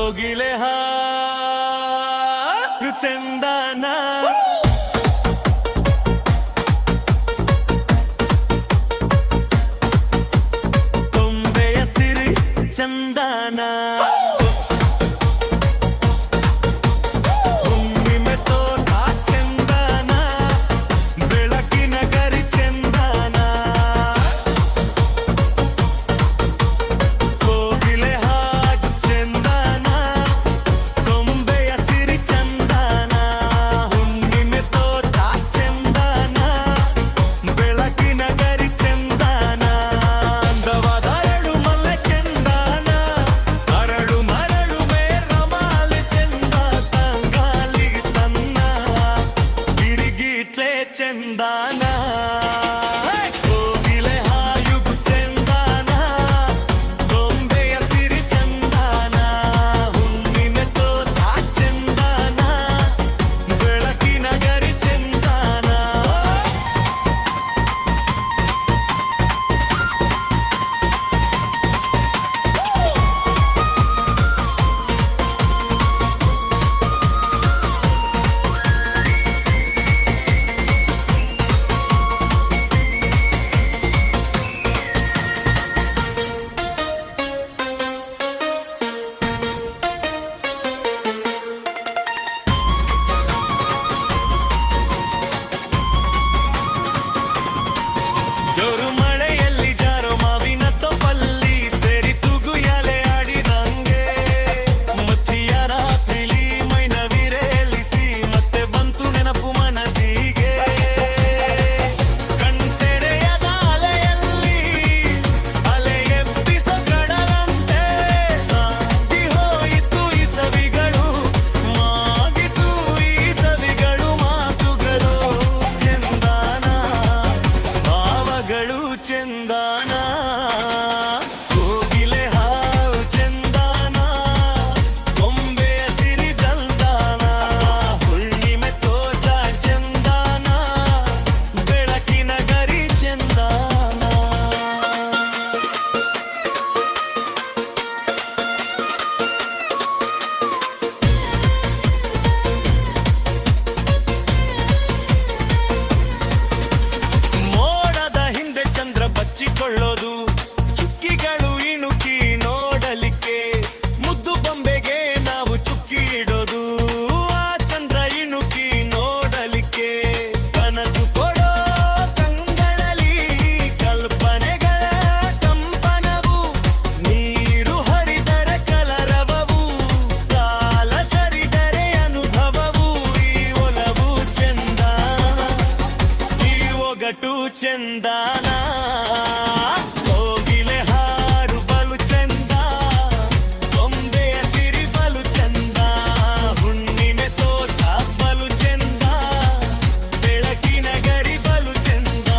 ಕೋಗಿಲೆ ಹಾಡು ಚಂದನ ಕೊಂಬೆಯ ಸಿರಿ ಚಂದನ ಚಂದನ ಕೋಗಿಲೆ ಹಾಯುಗು ಚಂದನ ಗೊಂಬೆಯ ಸಿರಿ ಚಂದನ ಹುಣ್ಣಿಮೆ ತೋಟ ಚಂದನ ಬೆಳಕಿನ ಗರಿ ಚಂದನ ಜೋರು ಮಳೆಯಲ್ಲಿ ಜಾರೋ ಮಾವಿನ ತೊಪ್ಪಲ್ಲಿ ಸೇರಿ ತೂಗು ಎಲೆ ಆಡಿದಂಗೆ ಮತ್ತಿಯ ರಾತ್ರಿಲಿ ಮೈನ ವಿರೇಲಿಸಿ ಮತ್ತೆ ಬಂತು ನೆನಪು ಮನಸ್ಸಿಗೆ ಕಣ್ತೆರೆಯದ ಅಲೆಯಲ್ಲಿ ಅಲೆ ಎಬ್ಬಿಸೋ ಕಡಲಂತೆ ಸಾಗಿ ಹೋಯಿತು ಈ ಸವಿಗಳು ಮಾಗಿತು ಈ ಸವಿಗಳು ಮಾತುಗಳು ಚಂದನ ಭಾವಗಳು ಚಂದನ ಕೋಗಿಲೆ ಹಾವು ಚಂದನ ಗೊಂಬೆಯ ಸಿರಿ ಚಂದನ ಹುಣ್ಣಿಮೆ ತೋಟ ಚಂದನ ಬೆಳಕಿನ ಗರಿ ಚಂದನ ಮೋಡದ ಹಿಂದೆ ಚಂದ್ರ ಬಚ್ಚಿಕೊಳ್ಳೋದು ಚುಕ್ಕಿಗಳು ಇಣುಕಿ ನೋಡಲಿಕ್ಕೆ ಮುದ್ದು ಬೊಂಬೆಗೆ ನಾವು ಚುಕ್ಕಿ ಇಡೋದು ಆ ಚಂದ್ರ ಇಣುಕಿ ನೋಡಲಿಕ್ಕೆ ಕನಸು ಕೊಡೋ ಕಂಗಳಲ್ಲಿ ಕಲ್ಪನೆಗಳ ಕಂಪನವು ನೀರು ಹರಿದರೆ ಕಲರವವು ಕಾಲ ಸರಿದರೆ ಅನುಭವವು ಈ ಒಲವು ಚಂದ ಈ ಒಗಟು ಚಂದನ ಕೋಗಿಲೆ ಹಾಡು ಬಲು ಚಂದ ಗೊಂಬೆಯ ಸಿರಿ ಬಲು ಚಂದ ಹುಣ್ಣಿಮೆ ತೋಟ ಬಲು ಚಂದ ಬೆಳಕಿನ ಗರಿ ಬಲು ಚಂದ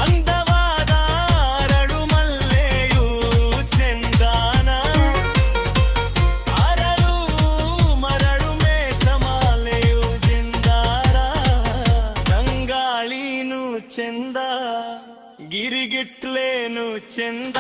ಅಂದವಾದ ಅರಳು ಮಲ್ಲೆಯು ಚಂದನ ಅರಳು ಮರಳು ಮೇಷಮಾಲೆಯು ಜಿಂದಾರ ತಂಗಾಳಿನು ಚಂದ ಗಿರಿಗಿಟ್ಲೇನು ಚಂದ